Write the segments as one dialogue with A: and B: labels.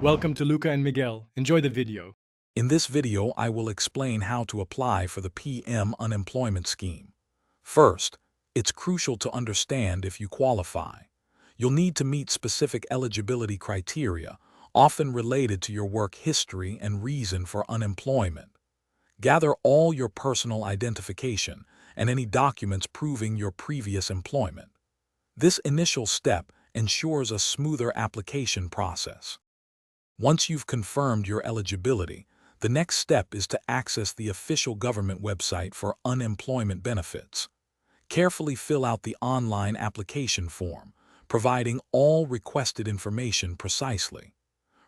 A: Welcome to Luca and Miguel. Enjoy the video.
B: In this video, I will explain how to apply for the PM unemployment scheme. First, it's crucial to understand if you qualify. You'll need to meet specific eligibility criteria, often related to your work history and reason for unemployment. Gather all your personal identification and any documents proving your previous employment. This initial step ensures a smoother application process. Once you've confirmed your eligibility, the next step is to access the official government website for unemployment benefits. Carefully fill out the online application form, providing all requested information precisely.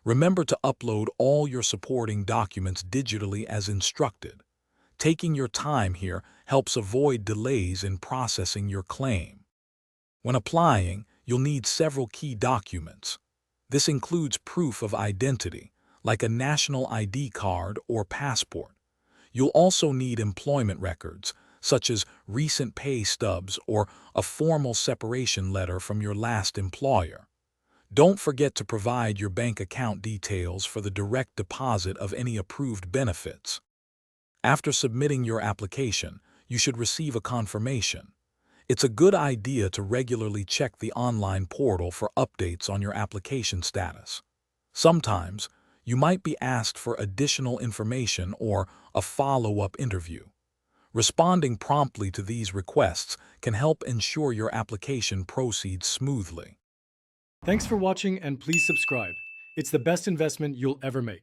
B: Remember to upload all your supporting documents digitally as instructed. Taking your time here helps avoid delays in processing your claim. When applying, you'll need several key documents. This includes proof of identity, like a national ID card or passport. You'll also need employment records, such as recent pay stubs or a formal separation letter from your last employer. Don't forget to provide your bank account details for the direct deposit of any approved benefits. After submitting your application, you should receive a confirmation. It's a good idea to regularly check the online portal for updates on your application status. Sometimes, you might be asked for additional information or a follow-up interview. Responding promptly to these requests can help ensure your application proceeds smoothly.
A: Thanks for watching and please subscribe. It's the best investment you'll ever make.